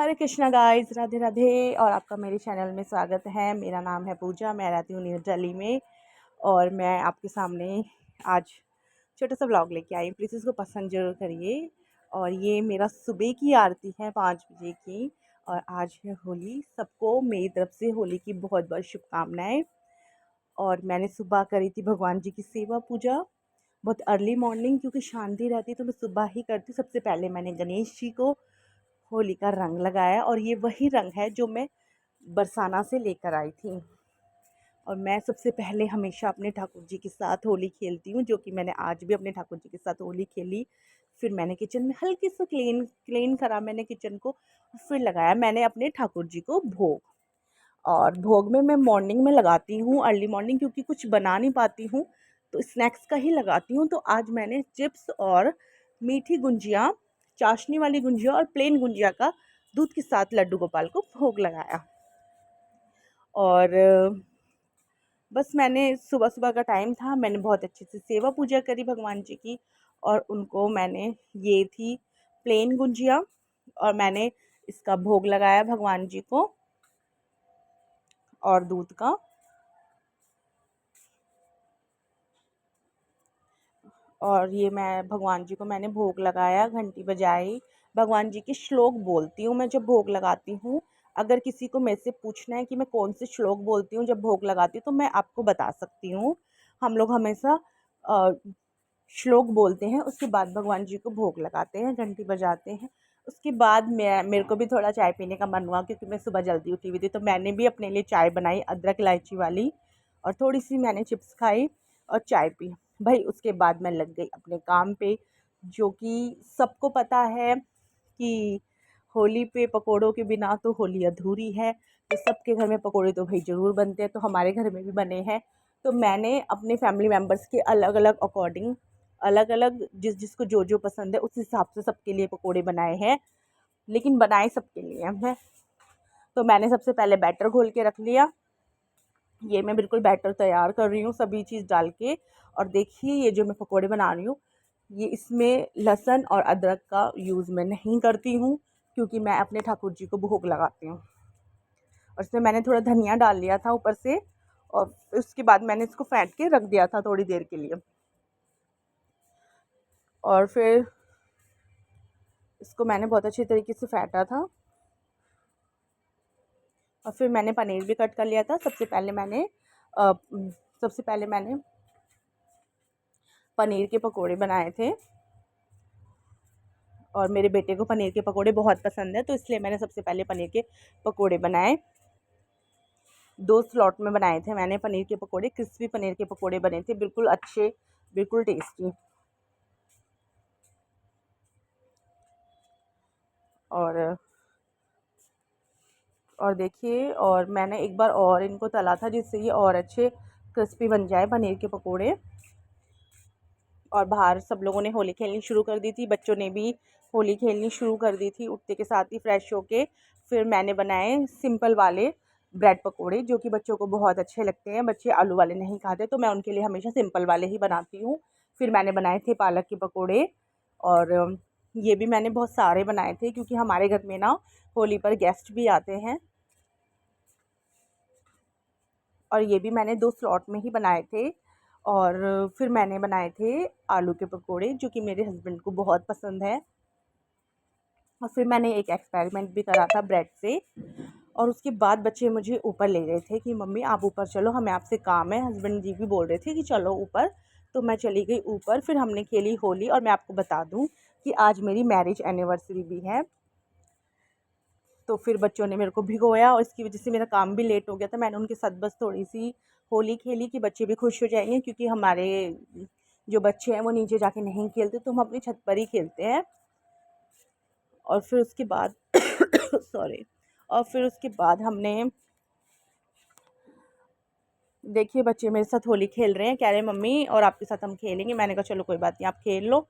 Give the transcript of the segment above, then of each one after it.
हरे Krishna guys, Radhe Radhe. और आपका मेरे चैनल में स्वागत है। मेरा नाम है पूजा, मैं रहती हूँ न्यू दिल्ली में और मैं आपके सामने आज छोटा सा व्लॉग लेके आई। प्लीज़ इसको पसंद ज़रूर करिए। और ये मेरा सुबह की आरती है 5 बजे की। और आज है होली। सबको मेरी तरफ से होली की बहुत बहुत शुभकामनाएँ। और मैंने सुबह करी थी भगवान जी की सेवा पूजा बहुत अर्ली मॉर्निंग, क्योंकि शांति रहती तो मैं सुबह ही करती। सबसे पहले मैंने गणेश जी को होली का रंग लगाया और ये वही रंग है जो मैं बरसाना से लेकर आई थी। और मैं सबसे पहले हमेशा अपने ठाकुर जी के साथ होली खेलती हूँ, जो कि मैंने आज भी अपने ठाकुर जी के साथ होली खेली। फिर मैंने किचन में हल्के से क्लीन करा मैंने किचन को। फिर लगाया मैंने अपने ठाकुर जी को भोग। और भोग में मैं मॉर्निंग में लगाती हूँ, अर्ली मॉर्निंग, क्योंकि कुछ बना नहीं पाती हूँ तो स्नैक्स का ही लगाती हूँ। तो आज मैंने चिप्स और मीठी गुंजिया, चाशनी वाली गुंजिया और प्लेन गुंजिया का दूध के साथ लड्डू गोपाल को भोग लगाया। और बस मैंने सुबह सुबह का टाइम था, मैंने बहुत अच्छे से सेवा पूजा करी भगवान जी की। और उनको मैंने, ये थी प्लेन गुंजिया और मैंने इसका भोग लगाया भगवान जी को और दूध का। और ये मैं भगवान जी को मैंने भोग लगाया, घंटी बजाई। भगवान जी के श्लोक बोलती हूँ मैं जब भोग लगाती हूँ। अगर किसी को मेरे से पूछना है कि मैं कौन से श्लोक बोलती हूँ जब भोग लगाती हूँ तो मैं आपको बता सकती हूँ। हम लोग हमेशा श्लोक बोलते हैं, उसके बाद भगवान जी को भोग लगाते हैं, घंटी बजाते हैं। उसके बाद मेरे को भी थोड़ा चाय पीने का मन हुआ, क्योंकि मैं सुबह जल्दी उठी हुई थी। तो मैंने भी अपने लिए चाय बनाई, अदरक इलायची वाली, और थोड़ी सी मैंने चिप्स खाई और चाय पी। भाई उसके बाद मैं लग गई अपने काम पे, जो कि सबको पता है कि होली पे पकोड़ों के बिना तो होली अधूरी है। तो सबके घर में पकोड़े तो भाई ज़रूर बनते हैं, तो हमारे घर में भी बने हैं। तो मैंने अपने फैमिली मेम्बर्स के अलग अलग अकॉर्डिंग, अलग अलग जिसको जो जो पसंद है उस हिसाब से सबके लिए पकोड़े बनाए हैं, लेकिन बनाए सबके लिए हैं। तो मैंने सबसे पहले बैटर घोल के रख लिया। ये मैं बिल्कुल बैटर तैयार कर रही हूँ सभी चीज़ डाल के। और देखिए ये जो मैं पकोड़े बना रही हूँ, ये इसमें लहसुन और अदरक का यूज़ मैं नहीं करती हूँ, क्योंकि मैं अपने ठाकुर जी को भोग लगाती हूँ। और इसमें मैंने थोड़ा धनिया डाल लिया था ऊपर से, और उसके बाद मैंने इसको फेंट के रख दिया था थोड़ी देर के लिए। और फिर इसको मैंने बहुत अच्छी तरीके से फेंटा था। और फिर मैंने पनीर भी कट कर लिया था। सबसे पहले मैंने पनीर के पकोड़े बनाए थे, और मेरे बेटे को पनीर के पकोड़े बहुत पसंद है, तो इसलिए मैंने सबसे पहले पनीर के पकोड़े बनाए। 2 स्लॉट में बनाए थे मैंने पनीर के पकोड़े, क्रिस्पी पनीर के पकोड़े बने थे, बिल्कुल अच्छे, बिल्कुल टेस्टी। और देखिए, और मैंने एक बार और इनको तला था, जिससे ये और अच्छे क्रिस्पी बन जाए पनीर के पकोड़े। और बाहर सब लोगों ने होली खेलनी शुरू कर दी थी, बच्चों ने भी होली खेलनी शुरू कर दी थी उठते के साथ ही फ्रेश होके। फिर मैंने बनाए सिंपल वाले ब्रेड पकोड़े, जो कि बच्चों को बहुत अच्छे लगते हैं। बच्चे आलू वाले नहीं खाते, तो मैं उनके लिए हमेशा सिंपल वाले ही बनाती हूँ। फिर मैंने बनाए थे पालक के पकोड़े। और ये भी मैंने बहुत सारे बनाए थे, क्योंकि हमारे घर में ना होली पर गेस्ट भी आते हैं। और ये भी मैंने 2 स्लॉट में ही बनाए थे। और फिर मैंने बनाए थे आलू के पकोड़े, जो कि मेरे हस्बैंड को बहुत पसंद है। और फिर मैंने एक एक्सपेरिमेंट भी करा था ब्रेड से। और उसके बाद बच्चे मुझे ऊपर ले गए थे कि मम्मी आप ऊपर चलो, हमें आपसे काम है। हस्बैंड जी भी बोल रहे थे कि चलो ऊपर। तो मैं चली गई ऊपर। फिर हमने खेली होली। और मैं आपको बता दूं कि आज मेरी मैरिज एनिवर्सरी भी है। तो फिर बच्चों ने मेरे को भिगोया, और इसकी वजह से मेरा काम भी लेट हो गया था। मैंने उनके साथ बस थोड़ी सी होली खेली कि बच्चे भी खुश हो जाएंगे, क्योंकि हमारे जो बच्चे हैं वो नीचे जाके नहीं खेलते, तो हम अपनी छत पर ही खेलते हैं। और फिर उसके बाद सॉरी। और फिर उसके बाद हमने, देखिए बच्चे मेरे साथ होली खेल रहे हैं, कह रहे हैं मम्मी और आपके साथ हम खेलेंगे। मैंने कहा चलो कोई बात नहीं, आप खेल लो।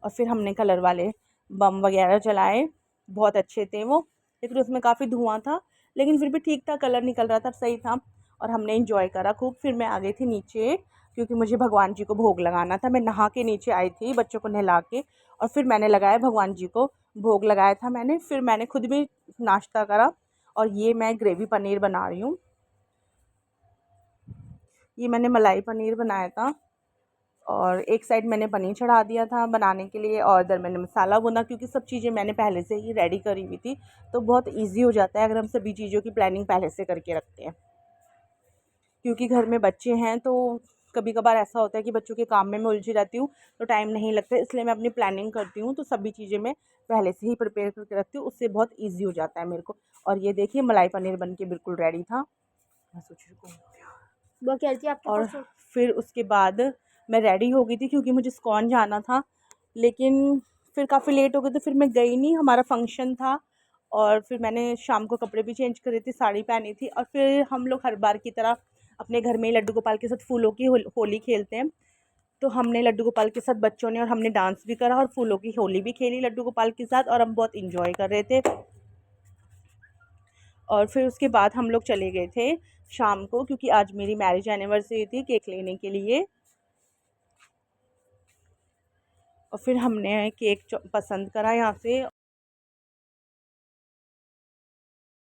और फिर हमने कलर वाले बम वगैरह जलाए, बहुत अच्छे थे वो, लेकिन उसमें काफ़ी धुआं था, लेकिन फिर भी ठीक था, कलर निकल रहा था, सही था। और हमने इंजॉय करा खूब। फिर मैं आ गई थी नीचे, क्योंकि मुझे भगवान जी को भोग लगाना था। मैं नहा के नीचे आई थी बच्चों को नहला के, और फिर मैंने लगाया भगवान जी को भोग लगाया था मैंने। फिर मैंने खुद भी नाश्ता करा। और ये मैं ग्रेवी पनीर बना रही हूँ। ये मैंने मलाई पनीर बनाया था और एक साइड मैंने पनीर चढ़ा दिया था बनाने के लिए और इधर मैंने मसाला भुना, क्योंकि सब चीज़ें मैंने पहले से ही रेडी करी हुई थी। तो बहुत ईजी हो जाता है अगर हम सभी चीज़ों की प्लानिंग पहले से करके रखते हैं, क्योंकि घर में बच्चे हैं तो कभी कभार ऐसा होता है कि बच्चों के काम में मैं उलझी रहती हूँ तो टाइम नहीं लगता, इसलिए मैं अपनी प्लानिंग करती हूँ। तो सभी चीज़ें मैं पहले से ही प्रिपेयर करके रखती हूँ, उससे बहुत ईजी हो जाता है मेरे को। और ये देखिए मलाई पनीर बन के बिल्कुल रेडी था। मैं सोच रही हूँ वो कह रही थी आपके और पास फिर उसके बाद मैं रेडी हो गई थी क्योंकि मुझे इस्कॉन जाना था, लेकिन फिर काफ़ी लेट हो गई तो फिर मैं गई नहीं, हमारा फंक्शन था। और फिर मैंने शाम को कपड़े भी चेंज करे थे, साड़ी पहनी थी। और फिर हम लोग हर बार की तरह अपने घर में ही लड्डू गोपाल के साथ फूलों की होली खेलते हैं। तो हमने लड्डू गोपाल के साथ बच्चों ने और हमने डांस भी करा और फूलों की होली भी खेली लड्डू गोपाल के साथ, और हम बहुत इंजॉय कर रहे थे। और फिर उसके बाद हम लोग चले गए थे शाम को, क्योंकि आज मेरी मैरिज एनिवर्सरी थी, केक लेने के लिए। और फिर हमने केक पसंद करा यहाँ से।